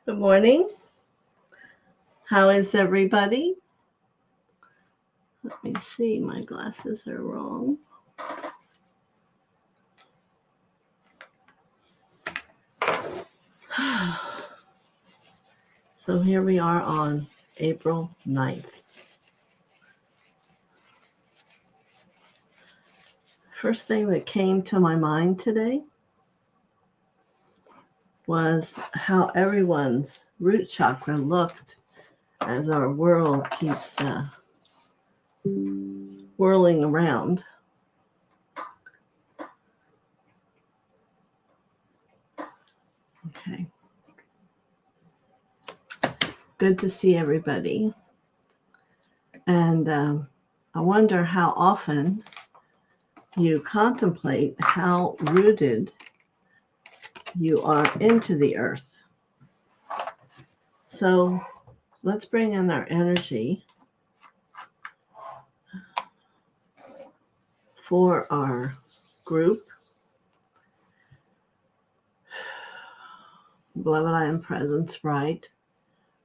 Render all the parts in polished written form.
Good morning. How is everybody? Let me see. My glasses are wrong. So here we are on April 9th. First thing that came to my mind today was how everyone's root chakra looked as our world keeps whirling around. Okay. Good to see everybody. And I wonder how often you contemplate how rooted you are into the earth. So let's bring in our energy for our group. Beloved, I am presence bright,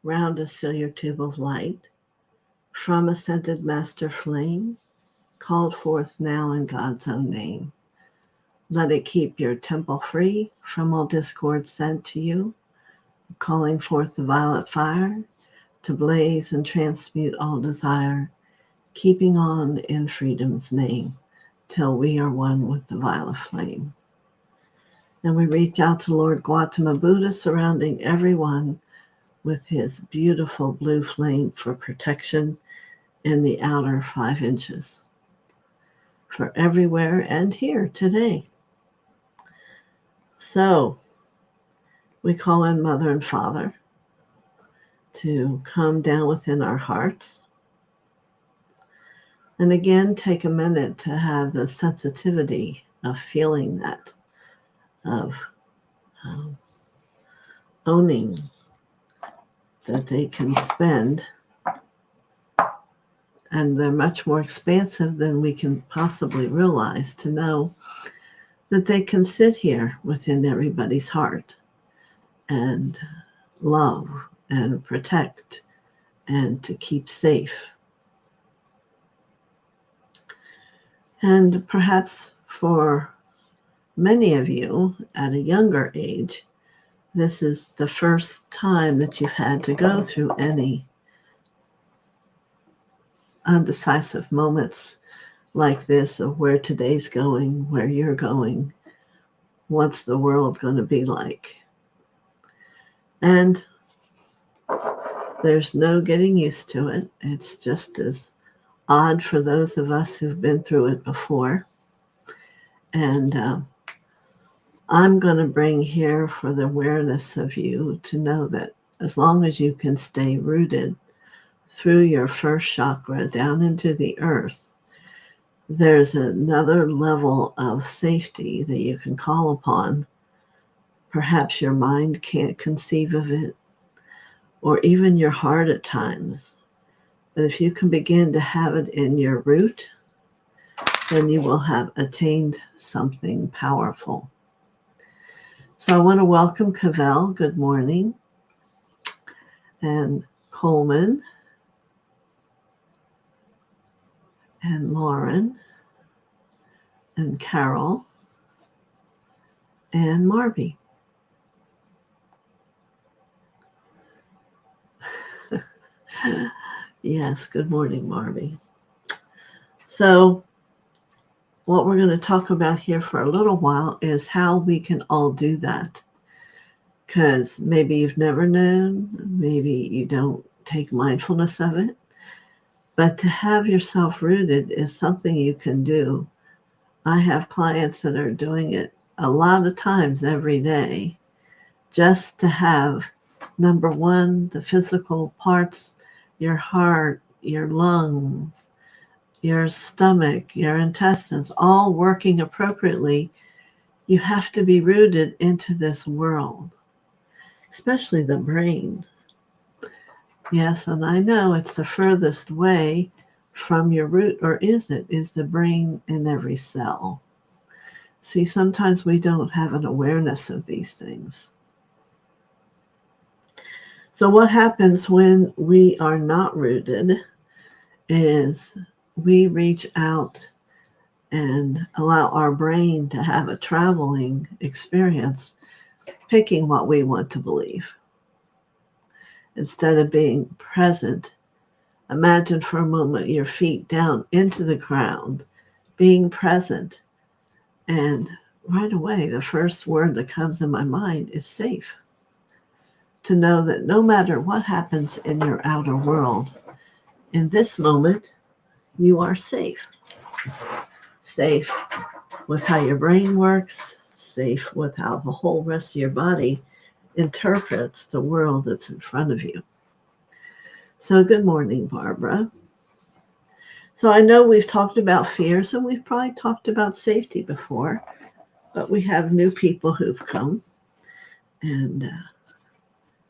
round a cellular tube of light, from ascended master flame, called forth now in God's own name. Let it keep your temple free from all discord sent to you, calling forth the violet fire to blaze and transmute all desire, keeping on in freedom's name till we are one with the violet flame. And we reach out to Lord Gautama Buddha, surrounding everyone with his beautiful blue flame for protection in the outer 5 inches, for everywhere and here today. So we call in Mother and Father to come down within our hearts. And again, take a minute to have the sensitivity of feeling that, of owning that they can spend, and they're much more expansive than we can possibly realize, to know that they can sit here within everybody's heart and love and protect and to keep safe. And perhaps for many of you at a younger age, this is the first time that you've had to go through any undecisive moments like this of where today's going, where you're going, what's the world going to be like. And there's no getting used to it. It's just as odd for those of us who've been through it before. And I'm going to bring here for the awareness of you to know that as long as you can stay rooted through your first chakra down into the earth, there's another level of safety that you can call upon. Perhaps your mind can't conceive of it, or even your heart at times. But if you can begin to have it in your root, then you will have attained something powerful. So I want to welcome Cavell. Good morning. And Coleman. And Lauren. And Carol. And Marby. Yes, good morning, Marby. So what we're going to talk about here for a little while is how we can all do that. Because maybe you've never known, maybe you don't take mindfulness of it, but to have yourself rooted is something you can do. I have clients that are doing it a lot of times every day, just to have, number one, the physical parts, your heart, your lungs, your stomach, your intestines, all working appropriately. You have to be rooted into this world, especially the brain. Yes, and I know it's the furthest way from your root, or is it? Is the brain in every cell? See, sometimes we don't have an awareness of these things. So what happens when we are not rooted is we reach out and allow our brain to have a traveling experience, picking what we want to believe. Instead of being present, imagine for a moment your feet down into the ground, being present, and right away the first word that comes in my mind is safe. To know that no matter what happens in your outer world, in this moment, you are safe. Safe with how your brain works, safe with how the whole rest of your body interprets the world that's in front of you. So good morning, Barbara. So I know we've talked about fears and we've probably talked about safety before, but we have new people who've come. And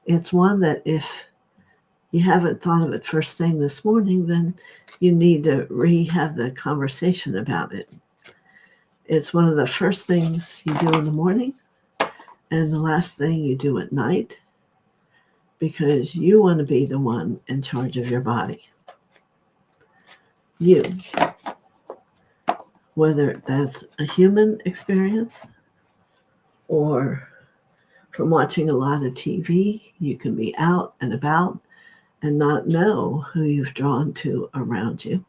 it's one that if you haven't thought of it first thing this morning, then you need to have the conversation about it. It's one of the first things you do in the morning and the last thing you do at night, because you want to be the one in charge of your body. You. Whether that's a human experience or from watching a lot of TV, you can be out and about and not know who you've drawn to around you.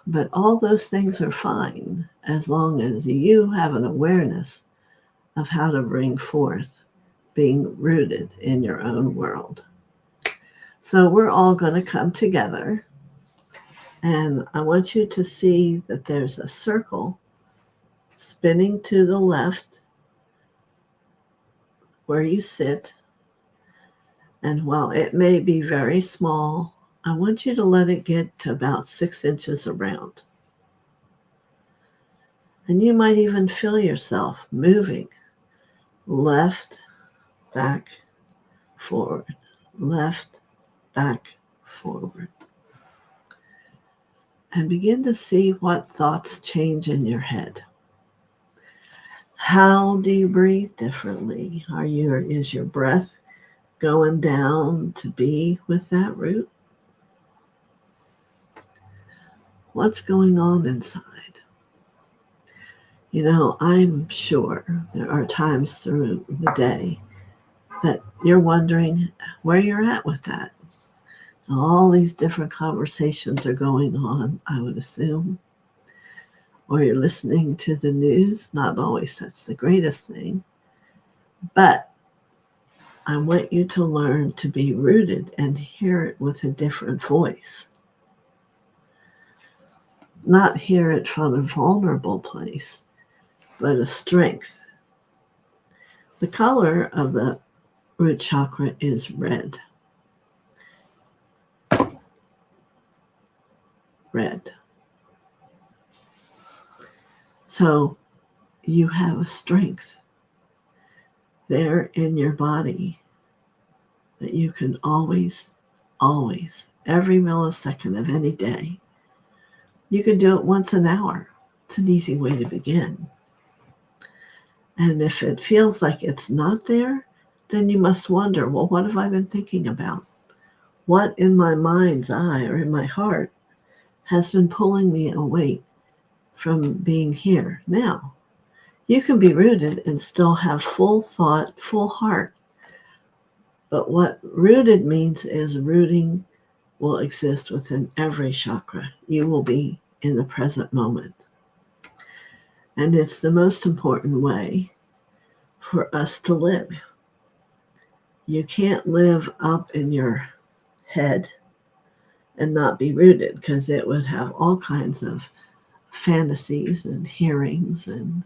But all those things are fine as long as you have an awareness of how to bring forth being rooted in your own world. So we're all going to come together, and I want you to see that there's a circle spinning to the left where you sit. And while it may be very small, I want you to let it get to about 6 inches around. And you might even feel yourself moving left, back, forward, left, back, forward. And begin to see what thoughts change in your head. How do you breathe differently? Is your breath going down to be with that root? What's going on inside? You know, I'm sure there are times through the day that you're wondering where you're at with that. All these different conversations are going on, I would assume. Or you're listening to the news, not always that's the greatest thing. But I want you to learn to be rooted and hear it with a different voice. Not hear it from a vulnerable place, but a strength. The color of the root chakra is red. Red. So you have a strength there in your body that you can always, every millisecond of any day, you can do it once an hour. It's an easy way to begin. And if it feels like it's not there, then you must wonder, well, what have I been thinking about? What in my mind's eye or in my heart has been pulling me away from being here? Now, you can be rooted and still have full thought, full heart. But what rooted means is rooting will exist within every chakra. You will be in the present moment. And it's the most important way for us to live. You can't live up in your head and not be rooted, because it would have all kinds of fantasies and hearings, and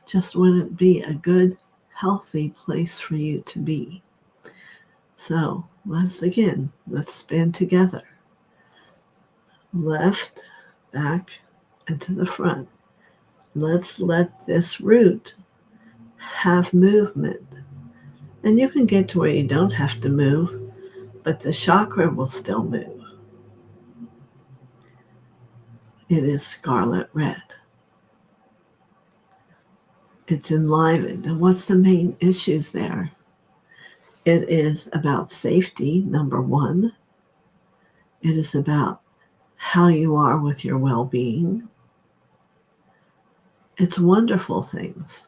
just wouldn't be a good, healthy place for you to be. So let's spin together. Left, back, and to the front. Let's let this root have movement. And you can get to where you don't have to move, but the chakra will still move. It is scarlet red. It's enlivened. And what's the main issues there? It is about safety, number one. It is about how you are with your well-being. It's wonderful things.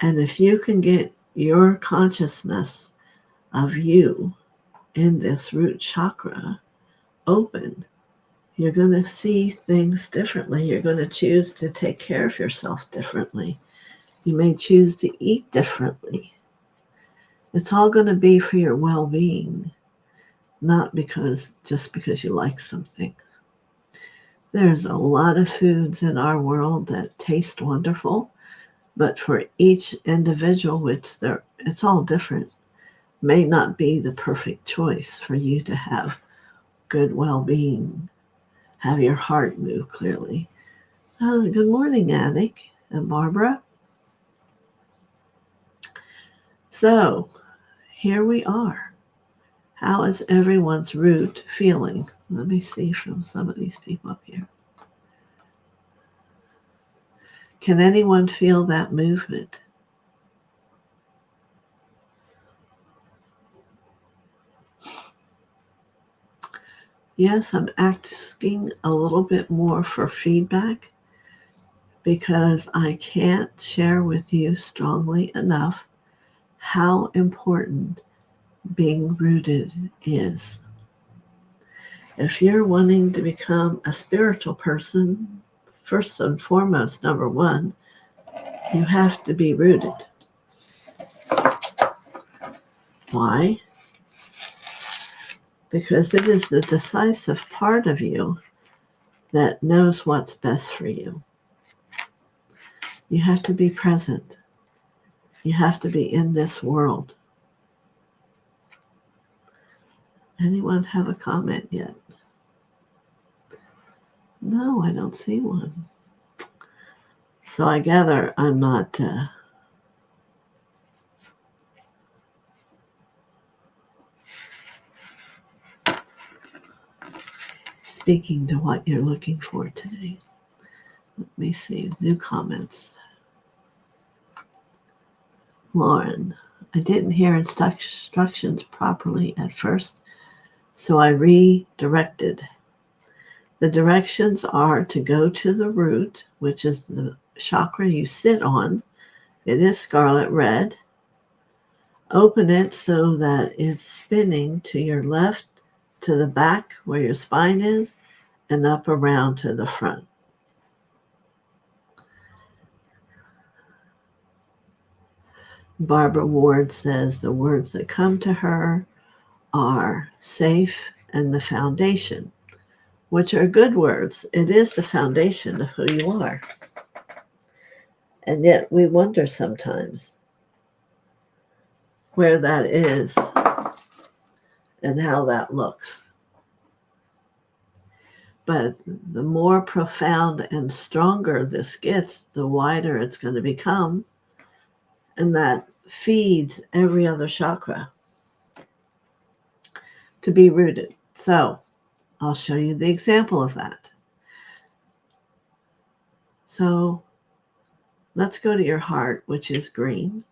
And if you can get your consciousness of you in this root chakra open, you're going to see things differently. You're going to choose to take care of yourself differently. You may choose to eat differently. It's all going to be for your well-being, not just because you like something. There's a lot of foods in our world that taste wonderful, but for each individual, it's all different. May not be the perfect choice for you to have good well-being, have your heart move clearly. Good morning, Annick and Barbara. So, here we are. How is everyone's root feeling? Let me see from some of these people up here. Can anyone feel that movement? Yes, I'm asking a little bit more for feedback because I can't share with you strongly enough how important being rooted is. If you're wanting to become a spiritual person, first and foremost, number one, you have to be rooted. Why? Because it is the decisive part of you that knows what's best for you. You have to be present. You have to be in this world. Anyone have a comment yet? No, I don't see one. So I gather I'm not speaking to what you're looking for today. Let me see. New comments. Lauren, I didn't hear instructions properly at first, so I redirected. The directions are to go to the root, which is the chakra you sit on. It is scarlet red. Open it so that it's spinning to your left, to the back where your spine is, and up around to the front. Barbara Ward says the words that come to her are safe and the foundation, which are good words. It is the foundation of who you are. And yet we wonder sometimes where that is and how that looks. But the more profound and stronger this gets, the wider it's going to become. And that feeds every other chakra to be rooted. So I'll show you the example of that. So let's go to your heart, which is green.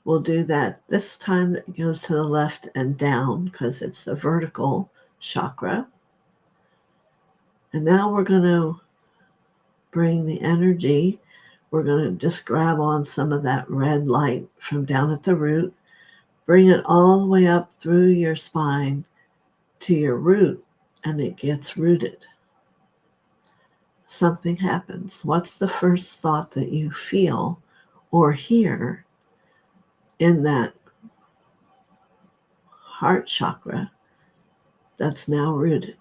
We'll do that. This time it goes to the left and down because it's a vertical chakra. And now we're going to bring the energy. We're going to just grab on some of that red light from down at the root, bring it all the way up through your spine to your root, and it gets rooted. Something happens. What's the first thought that you feel or hear in that heart chakra that's now rooted?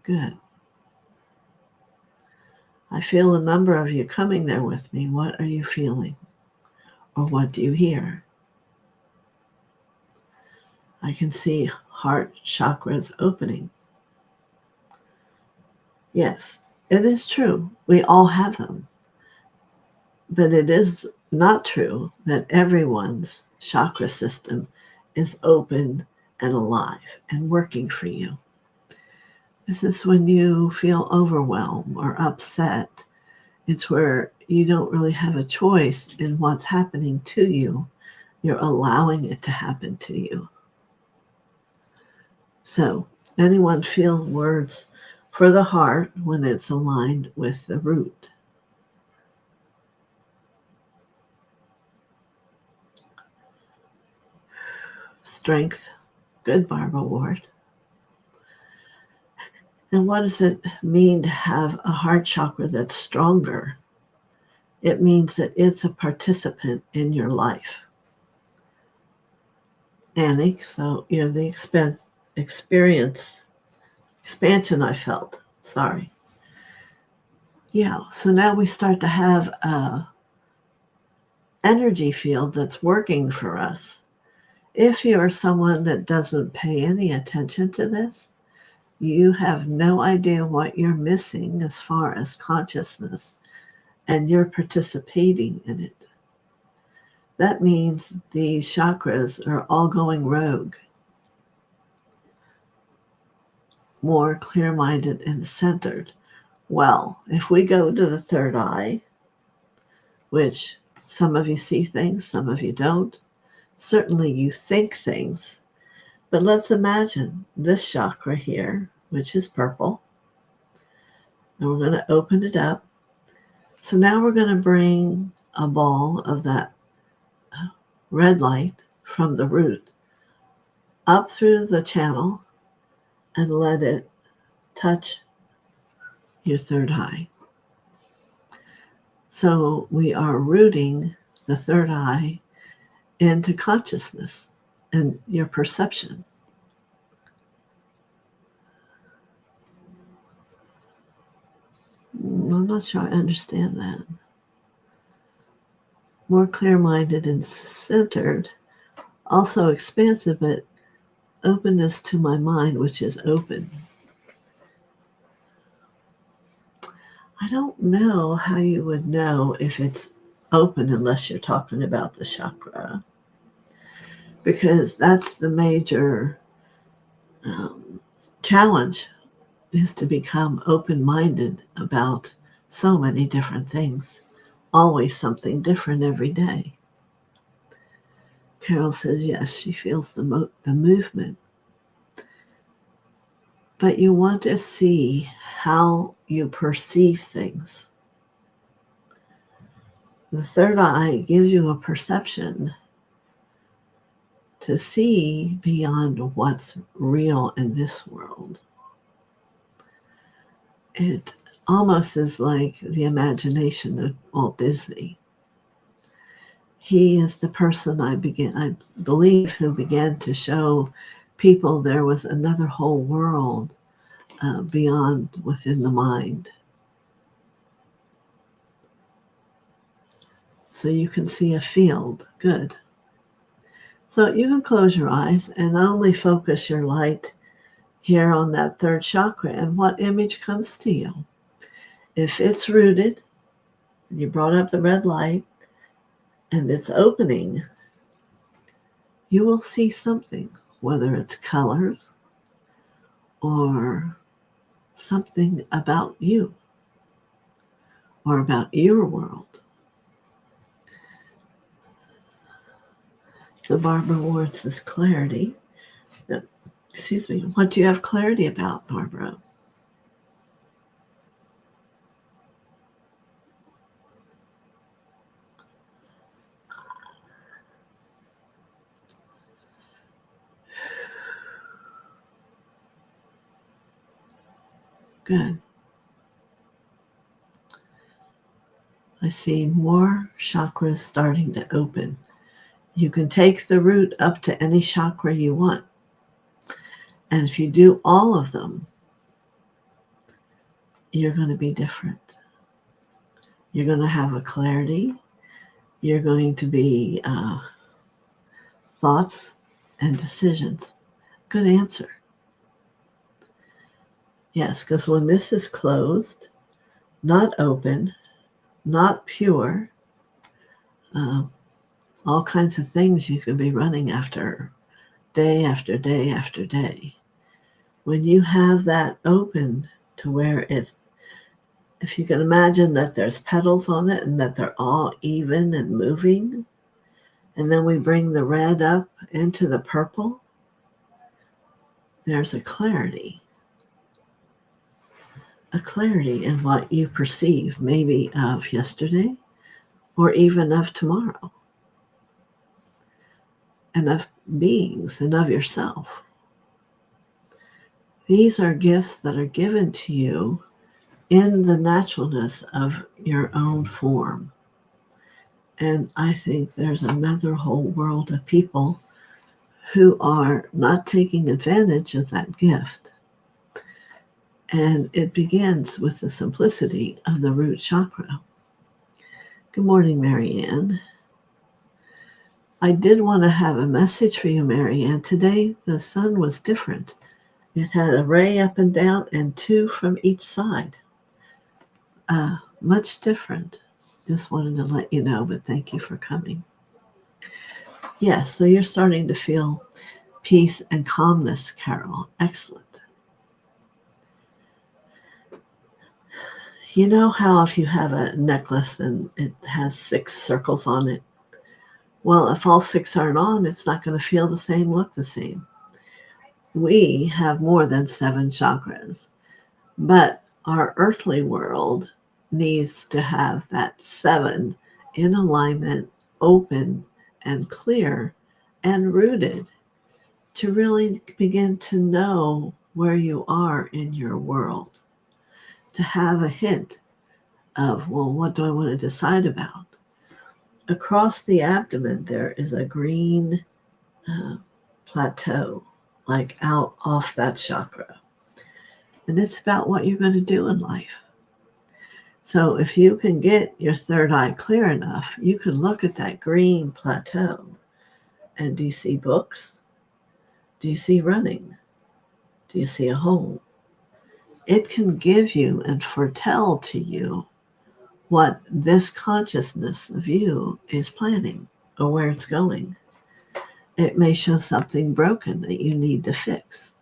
Good. I feel a number of you coming there with me. What are you feeling? Or what do you hear? I can see heart chakras opening. Yes, it is true. We all have them. But it is not true that everyone's chakra system is open and alive and working for you. This is when you feel overwhelmed or upset It's where you don't really have a choice in what's happening to you. You're allowing it to happen to you. So, anyone feel words for the heart when it's aligned with the root? Strength. Good, Barbara Ward. And what does it mean to have a heart chakra that's stronger? It means that it's a participant in your life. Annie, so the expansion I felt. Sorry. Yeah, so now we start to have a energy field that's working for us. If you're someone that doesn't pay any attention to this, you have no idea what you're missing as far as consciousness, and you're participating in it. That means these chakras are all going rogue, more clear-minded and centered. Well, if we go to the third eye, which some of you see things, some of you don't, certainly you think things, but let's imagine this chakra here, which is purple, and we're going to open it up. So now we're going to bring a ball of that red light from the root up through the channel and let it touch your third eye. So we are rooting the third eye into consciousness and your perception. I'm not sure I understand that. More clear-minded and centered, also expansive, but openness to my mind, which is open. I don't know how you would know if it's open unless you're talking about the chakra, because that's the major challenge, is to become open-minded about so many different things. Always something different every day. Carol says yes, she feels the movement. But you want to see how you perceive things. The third eye gives you a perception to see beyond what's real in this world. It almost is like the imagination of Walt Disney. He is the person I believe, who began to show people there was another whole world beyond within the mind. So you can see a field. Good. So you can close your eyes and only focus your light here on that third chakra and what image comes to you. If it's rooted, you brought up the red light, and it's opening, you will see something, whether it's colors or something about you or about your world. So Barbara Ward says clarity. Excuse me, what do you have clarity about, Barbara? Good. I see more chakras starting to open. You can take the root up to any chakra you want. And if you do all of them, you're going to be different. You're going to have a clarity. You're going to be thoughts and decisions. Good answer. Yes, because when this is closed, not open, not pure, all kinds of things you could be running after day after day after day. When you have that open to where If you can imagine that there's petals on it and that they're all even and moving, and then we bring the red up into the purple, there's a clarity in what you perceive, maybe of yesterday or even of tomorrow, and of beings and of yourself. These are gifts that are given to you in the naturalness of your own form. And I think there's another whole world of people who are not taking advantage of that gift. And it begins with the simplicity of the root chakra. Good morning, Marianne. I did want to have a message for you, Marianne. Today, the sun was different. It had a ray up and down and two from each side. Much different. Just wanted to let you know, but thank you for coming. Yes, so you're starting to feel peace and calmness, Carol. Excellent. You know how if you have a necklace and it has 6 circles on it, well, if all 6 aren't on, it's not going to feel the same, look the same. We have more than 7 chakras, but our earthly world needs to have that 7 in alignment, open and clear and rooted to really begin to know where you are in your world, to have a hint of, well, what do I want to decide about? Across the abdomen, there is a green plateau, like out off that chakra. And it's about what you're going to do in life. So if you can get your third eye clear enough, you can look at that green plateau. And do you see books? Do you see running? Do you see a home? It can give you and foretell to you what this consciousness of you is planning or where it's going. It may show something broken that you need to fix.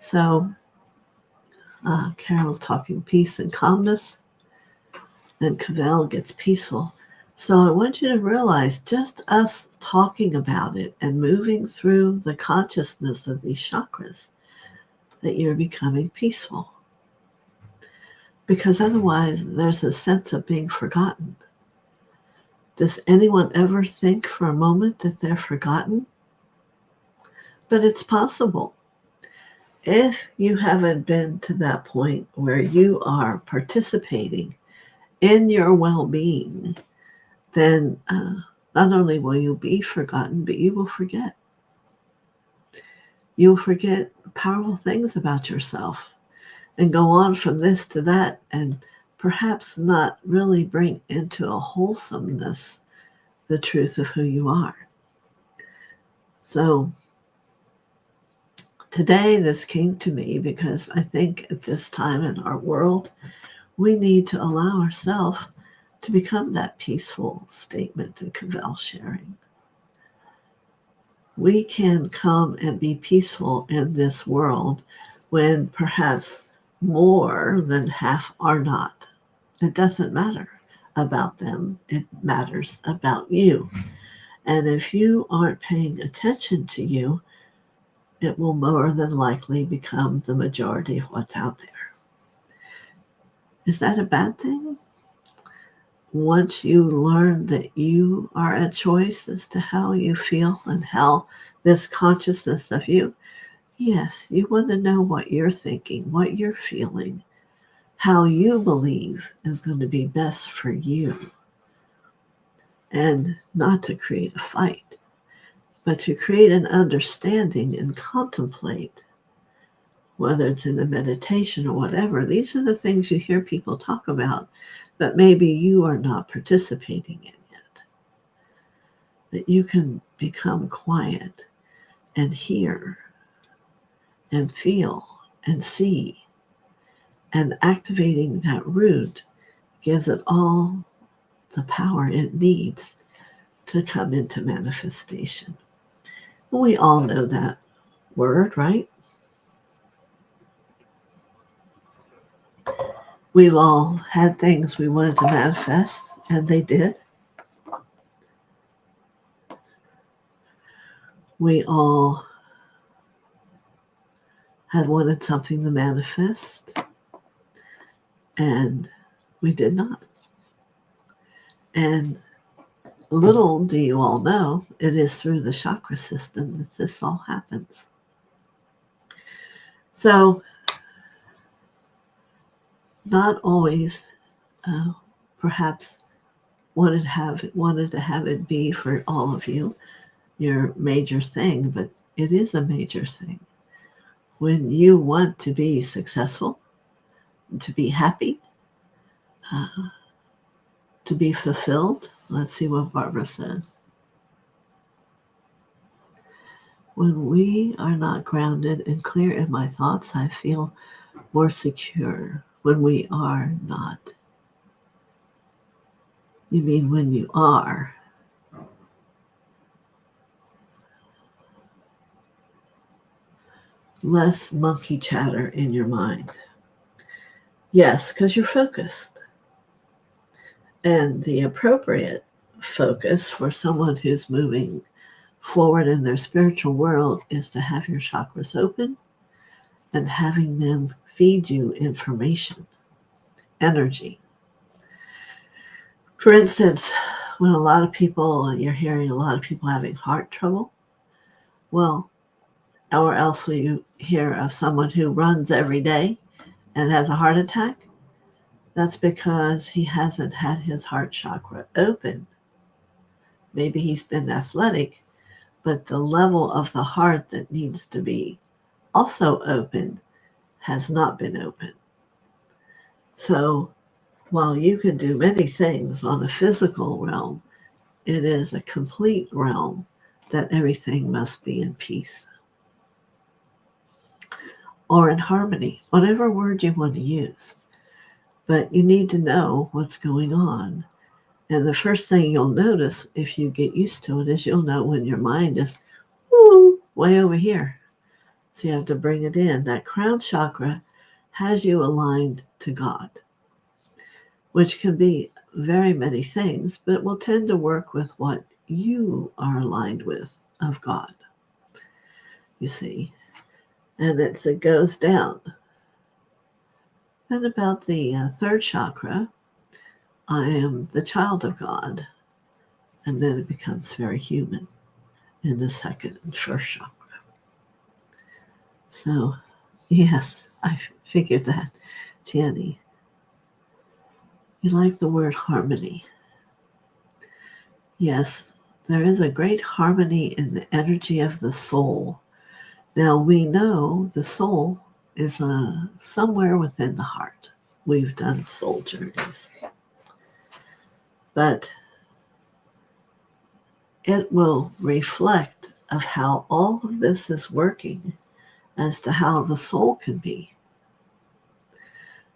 So Carol's talking peace and calmness, and Cavell gets peaceful. So I want you to realize just us talking about it and moving through the consciousness of these chakras, that you're becoming peaceful. Because otherwise there's a sense of being forgotten. Does anyone ever think for a moment that they're forgotten? But it's possible. If you haven't been to that point where you are participating in your well-being, then not only will you be forgotten, but you will forget. You'll forget powerful things about yourself and go on from this to that and perhaps not really bring into a wholesomeness the truth of who you are. So today this came to me because I think at this time in our world, we need to allow ourselves to become that peaceful statement that Cavell's sharing. We can come and be peaceful in this world when perhaps more than half are not. It doesn't matter about them. It matters about you. And if you aren't paying attention to you, it will more than likely become the majority of what's out there. Is that a bad thing? Once you learn that you are a choice as to how you feel and how this consciousness of you, yes, you want to know what you're thinking, what you're feeling, how you believe is going to be best for you. And not to create a fight, but to create an understanding and contemplate, whether it's in a meditation or whatever. These are the things you hear people talk about, but maybe you are not participating in yet. That you can become quiet and hear and feel and see, and activating that root gives it all the power it needs to come into manifestation. We all know that word, right? We've all had things we wanted to manifest, and they did. We all had wanted something to manifest, and we did not. And little do you all know, it is through the chakra system that this all happens. So, not always, perhaps wanted to have it be for all of you your major thing, but it is a major thing. When you want to be successful, to be happy, to be fulfilled, let's see what Barbara says. When we are not grounded and clear in my thoughts, I feel more secure. When we are not. You mean when you are? Less monkey chatter in your mind. Yes, because you're focused. And the appropriate focus for someone who's moving forward in their spiritual world is to have your chakras open and having them feed you information, energy. For instance, when you're hearing a lot of people having heart trouble, well, or else you hear of someone who runs every day and has a heart attack, that's because he hasn't had his heart chakra open. Maybe he's been athletic, but the level of the heart that needs to be also open has not been open. So while you can do many things on a physical realm, it is a complete realm that everything must be in peace or in harmony, whatever word you want to use. But you need to know what's going on. And the first thing you'll notice if you get used to it is you'll know when your mind is way over here. So you have to bring it in. That crown chakra has you aligned to God, which can be very many things, but will tend to work with what you are aligned with of God, you see. And it goes down. Then about the third chakra, I am the child of God. And then it becomes very human in the second and first chakra. So, yes, I figured that. Tanny, you like the word harmony. Yes, there is a great harmony in the energy of the soul. Now, we know the soul is somewhere within the heart. We've done soul journeys. But it will reflect of how all of this is working as to how the soul can be.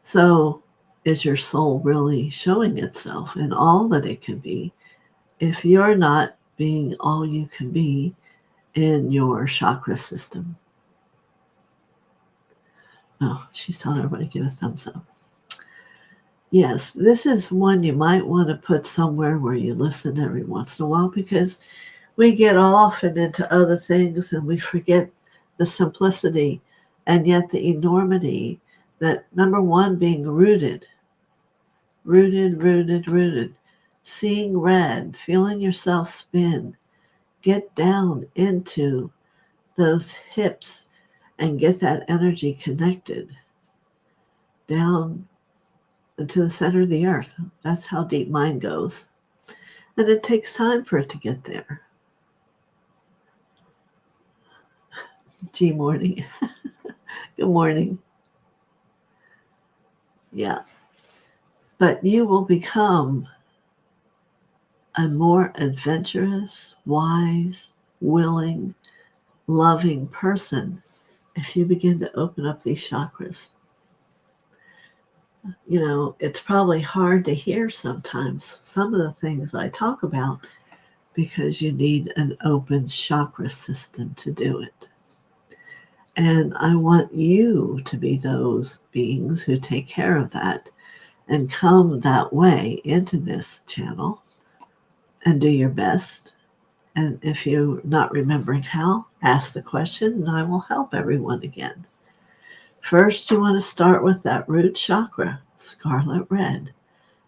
So is your soul really showing itself in all that it can be if you're not being all you can be in your chakra system? Oh, she's telling everybody to give a thumbs up. Yes, this is one you might want to put somewhere where you listen every once in a while, because we get off and into other things and we forget the simplicity and yet the enormity that, number one, being rooted, seeing red, feeling yourself spin, get down into those hips and get that energy connected down into the center of the earth. That's how deep mind goes. And it takes time for it to get there. G morning. Good morning. Yeah. But you will become a more adventurous, wise, willing, loving person if you begin to open up these chakras. You know, it's probably hard to hear sometimes some of the things I talk about because you need an open chakra system to do it. And I want you to be those beings who take care of that and come that way into this channel and do your best. And if you're not remembering how, ask the question and I will help everyone again. First, you want to start with that root chakra, scarlet red.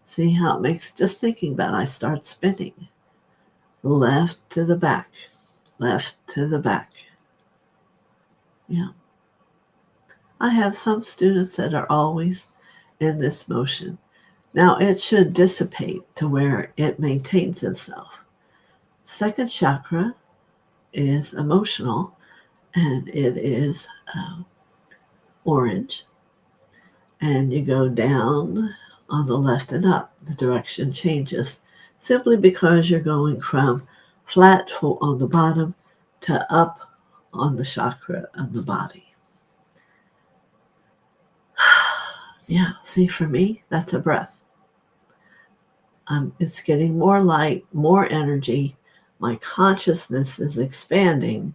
See how it makes, just thinking about it, I start spinning. Left to the back, left to the back. Yeah. I have some students that are always in this motion. Now it should dissipate to where it maintains itself. Second chakra is emotional, and it is orange. And you go down on the left and up. The direction changes simply because you're going from flat on the bottom to up on the chakra of the body. Yeah, see, for me, that's a breath. It's getting more light, more energy. My consciousness is expanding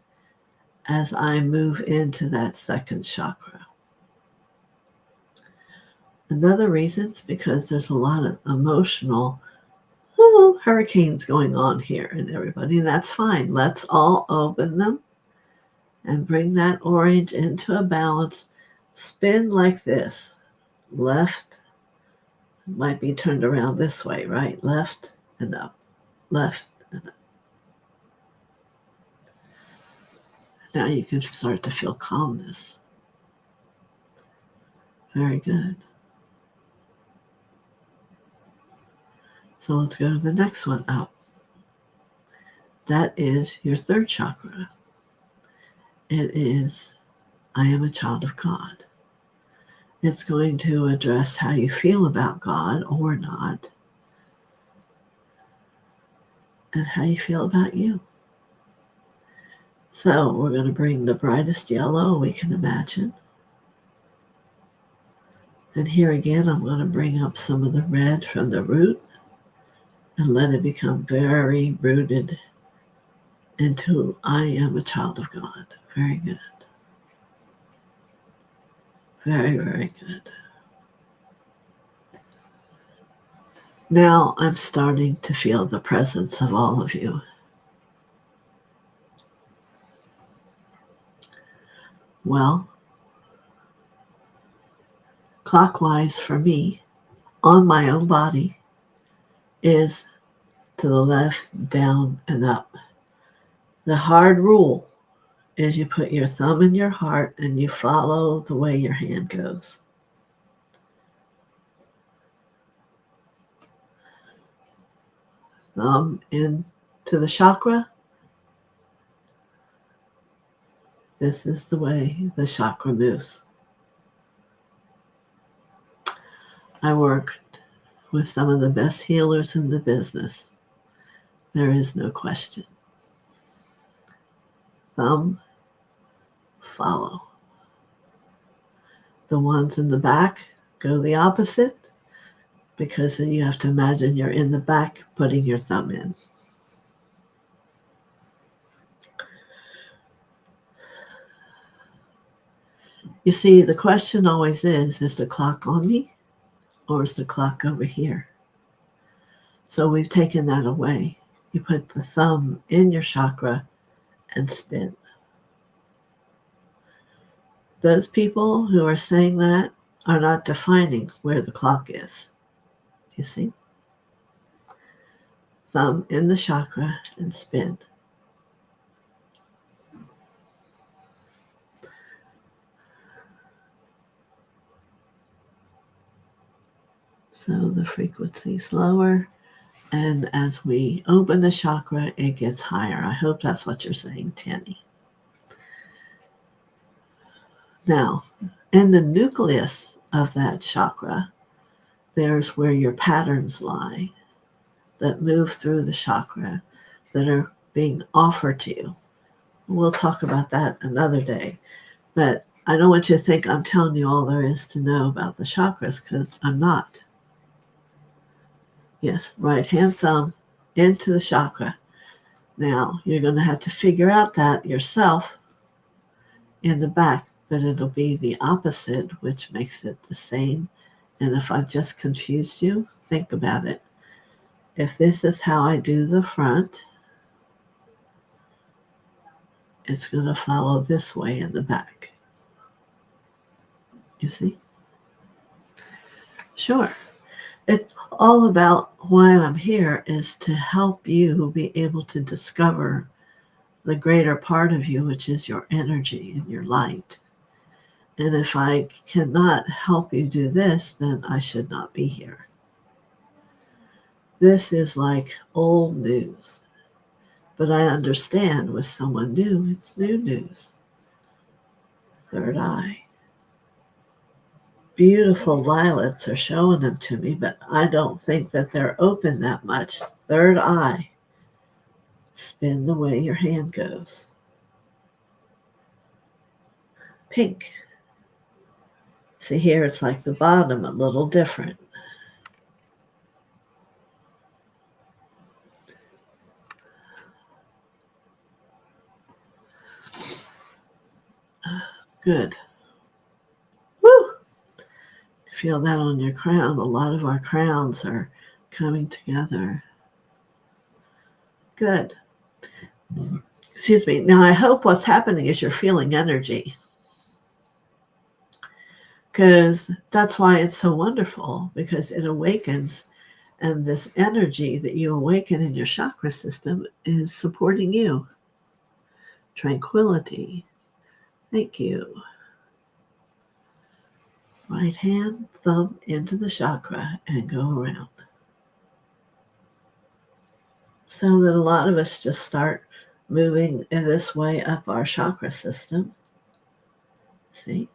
as I move into that second chakra. Another reason is because there's a lot of emotional hurricanes going on here and everybody, and that's fine. Let's all open them and bring that orange into a balance. Spin like this. Left might be turned around this way, right? Left and up. Left and up. Now you can start to feel calmness. Very good. So let's go to the next one up. That is your third chakra. It is, I am a child of God. It's going to address how you feel about God or not, and how you feel about you. So we're going to bring the brightest yellow we can imagine. And here again, I'm going to bring up some of the red from the root and let it become very rooted into I am a child of God. Very good. Very, very good. Now I'm starting to feel the presence of all of you. Well, clockwise for me, on my own body, is to the left, down, and up. The hard rule is you put your thumb in your heart and you follow the way your hand goes. Thumb into the chakra. This is the way the chakra moves. I worked with some of the best healers in the business. There is no question. Thumb, follow. The ones in the back go the opposite, because you have to imagine you're in the back putting your thumb in. You see, the question always is the clock on me or is the clock over here? So we've taken that away. You put the thumb in your chakra and spin. Those people who are saying that are not defining where the clock is. You see? Thumb in the chakra and spin. So the frequency is lower, and as we open the chakra, it gets higher. I hope that's what you're saying, Tanny. Now, in the nucleus of that chakra, there's where your patterns lie that move through the chakra that are being offered to you. We'll talk about that another day. But I don't want you to think I'm telling you all there is to know about the chakras, because I'm not. Yes, right hand thumb into the chakra. Now, you're going to have to figure out that yourself in the back, but it'll be the opposite, which makes it the same And if I've just confused you, think about it. If this is how I do the front, it's going to follow this way in the back. You see? Sure. It's all about why I'm here is to help you be able to discover the greater part of you, which is your energy and your light. And if I cannot help you do this, then I should not be here. This is like old news. But I understand with someone new, it's new news. Third eye. Beautiful violets are showing them to me, but I don't think that they're open that much. Third eye. Spin the way your hand goes. Pink. See here, it's like the bottom, a little different. Good. Woo! Feel that on your crown. A lot of our crowns are coming together. Good. Excuse me. Now, I hope what's happening is you're feeling energy. Because that's why it's so wonderful, because it awakens, and this energy that you awaken in your chakra system is supporting you. Tranquility. Thank you. Right hand, thumb into the chakra and go around. So that a lot of us just start moving in this way up our chakra system. See?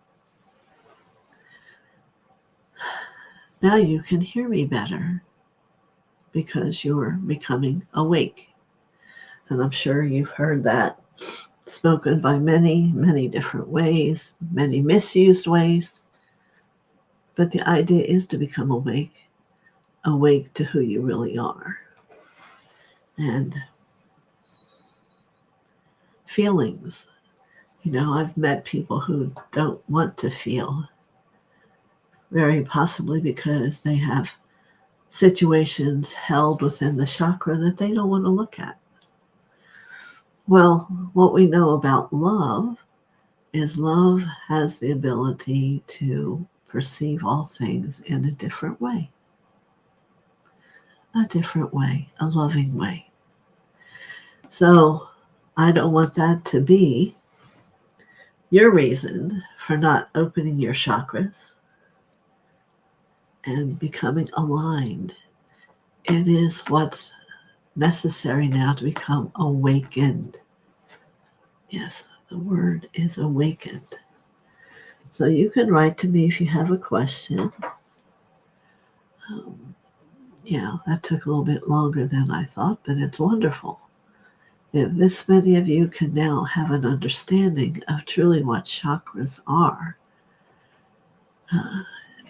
Now you can hear me better because you're becoming awake. And I'm sure you've heard that spoken by many, many different ways, many misused ways. But the idea is to become awake to who you really are. And feelings. You know, I've met people who don't want to feel, very possibly because they have situations held within the chakra that they don't want to look at. Well, what we know about love is love has the ability to perceive all things in a different way. A different way, a loving way. So I don't want that to be your reason for not opening your chakras and becoming aligned. It is what's necessary now to become awakened. Yes, the word is awakened. So you can write to me if you have a question. Yeah, that took a little bit longer than I thought, but it's wonderful. If this many of you can now have an understanding of truly what chakras are,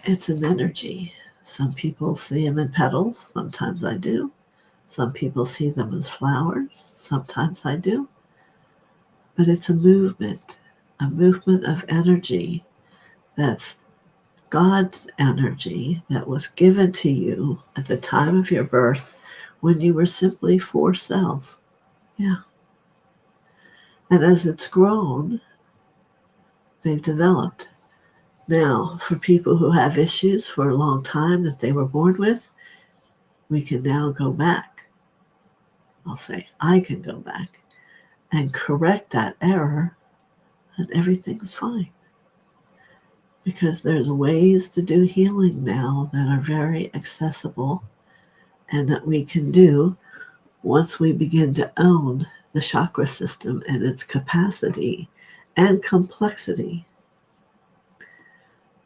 it's an energy. Some people see them in petals. Sometimes I do. Some people see them as flowers. Sometimes I do. But it's a movement of energy that's God's energy that was given to you at the time of your birth when you were simply 4 cells. Yeah. And as it's grown, they've developed. Now, for people who have issues for a long time that they were born with, we can now go back. I'll say, I can go back and correct that error, and everything's fine. Because there's ways to do healing now that are very accessible and that we can do once we begin to own the chakra system and its capacity and complexity.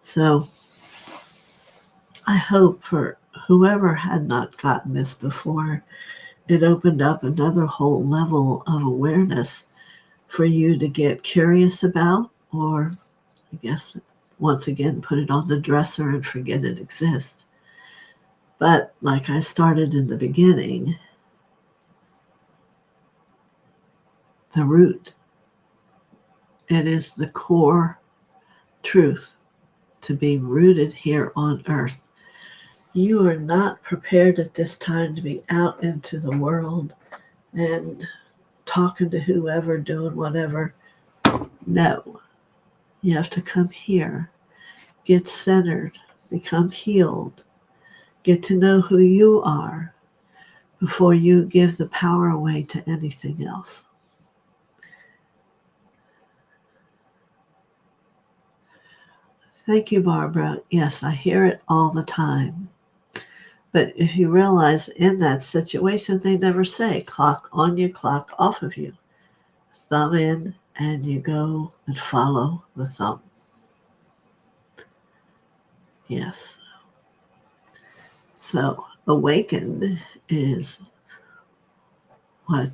So I hope for whoever had not gotten this before, it opened up another whole level of awareness for you to get curious about, or I guess once again put it on the dresser and forget it exists. But like I started in the beginning, the root, it is the core truth to be rooted here on earth. You are not prepared at this time to be out into the world and talking to whoever, doing whatever. No. You have to come here, get centered, become healed, get to know who you are before you give the power away to anything else. Thank you, Barbara. Yes, I hear it all the time. But if you realize in that situation, they never say clock on you, clock off of you. Thumb in, and you go and follow the thumb. Yes. So awakened is what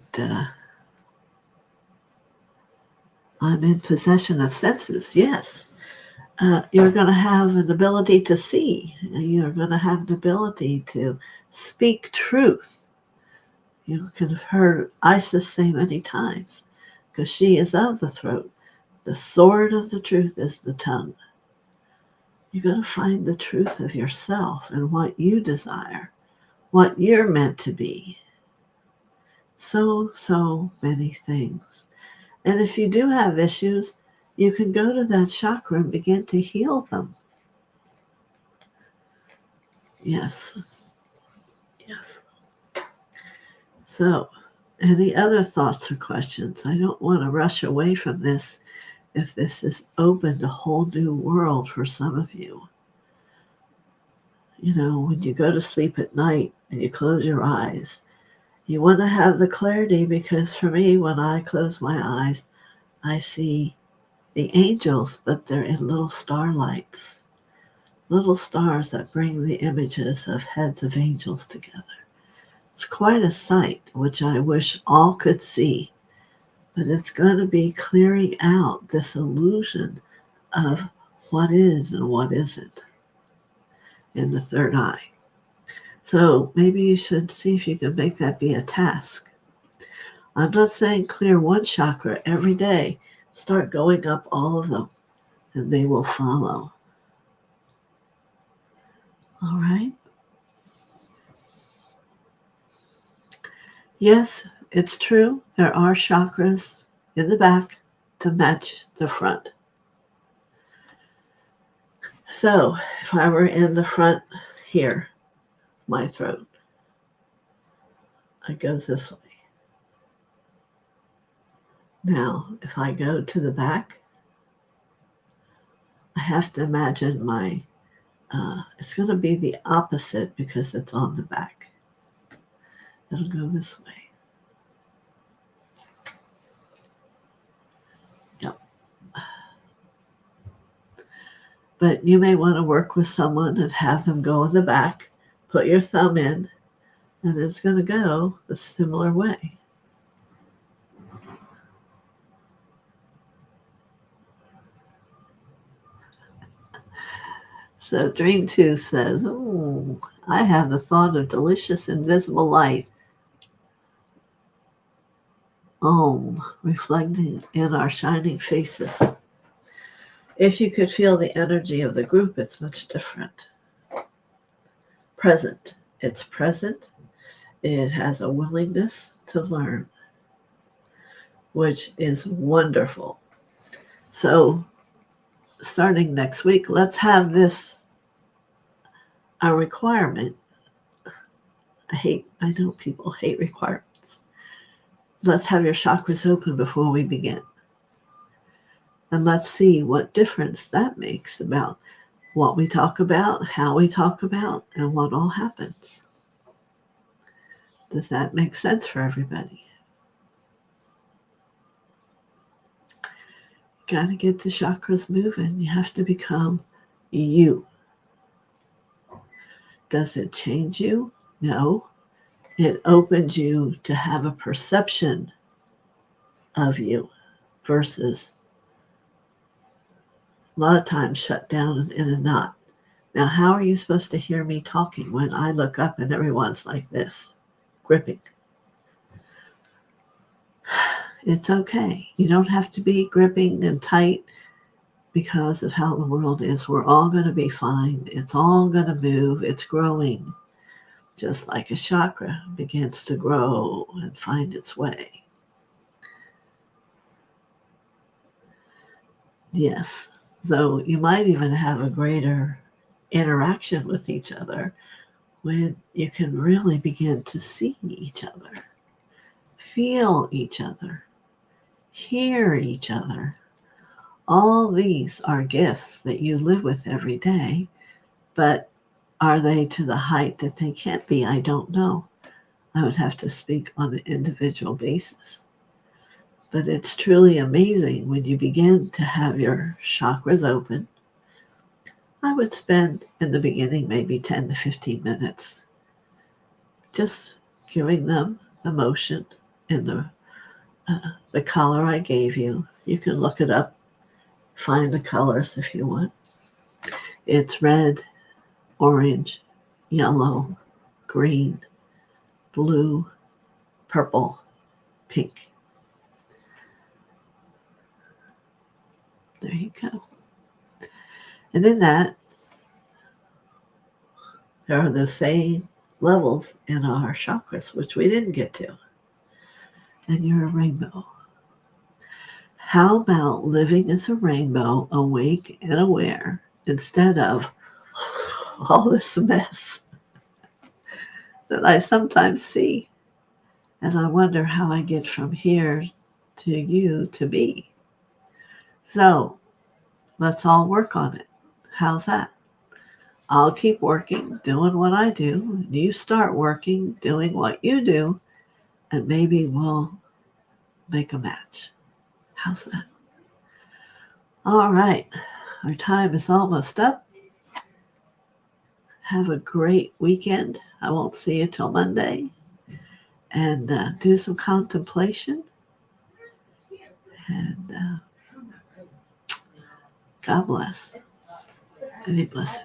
I'm in possession of senses. Yes. You're going to have an ability to see. You're going to have an ability to speak truth. You could have heard Isis say many times, because she is of the throat. The sword of the truth is the tongue. You're going to find the truth of yourself and what you desire, what you're meant to be. So many things. And if you do have issues, you can go to that chakra and begin to heal them. Yes. Yes. So, any other thoughts or questions? I don't want to rush away from this if this has opened a whole new world for some of you. You know, when you go to sleep at night and you close your eyes, you want to have the clarity, because for me, when I close my eyes, I see the angels, but they're in little starlights, little stars that bring the images of heads of angels together. It's quite a sight, which I wish all could see, but it's going to be clearing out this illusion of what is and what isn't in the third eye. So maybe you should see if you can make that be a task. I'm not saying clear one chakra every day. Start going up all of them, and they will follow. All right? Yes, it's true. There are chakras in the back to match the front. So if I were in the front here, my throat, it goes this way. Now, if I go to the back, I have to imagine it's going to be the opposite because it's on the back. It'll go this way. Yep. But you may want to work with someone and have them go in the back, put your thumb in, and it's going to go a similar way. So Dream 2 says, I have the thought of delicious invisible light, reflecting in our shining faces. If you could feel the energy of the group, it's much different. Present. It's present. It has a willingness to learn, which is wonderful. So starting next week, let's have this a requirement. I know people hate requirements. Let's have your chakras open before we begin. And let's see what difference that makes about what we talk about, how we talk about, and what all happens. Does that make sense for everybody? Got to get the chakras moving. You have to become you. Does it change you? No. It opens you to have a perception of you versus a lot of times shut down in a knot. Now, how are you supposed to hear me talking when I look up and everyone's like this, gripping? It's okay. You don't have to be gripping and tight, because of how the world is. We're all going to be fine. It's all going to move. It's growing, just like a chakra begins to grow and find its way. Yes. So you might even have a greater interaction with each other when you can really begin to see each other, feel each other, hear each other. All these are gifts that you live with every day, but are they to the height that they can't be? I don't know. I would have to speak on an individual basis. But it's truly amazing when you begin to have your chakras open. I would spend in the beginning maybe 10 to 15 minutes just giving them the motion in the color I gave you. You can look it up, find the colors if you want. It's red, orange, yellow, green, blue, purple, pink. There you go. And in that, there are the same levels in our chakras, which we didn't get to. And you're a rainbow. How about living as a rainbow, awake and aware, instead of all this mess that I sometimes see? And I wonder how I get from here to you to me. So let's all work on it. How's that? I'll keep working, doing what I do. You start working, doing what you do, and maybe we'll make a match. How's that? All right. Our time is almost up. Have a great weekend. I won't see you till Monday. And do some contemplation. And God bless. Any blessings.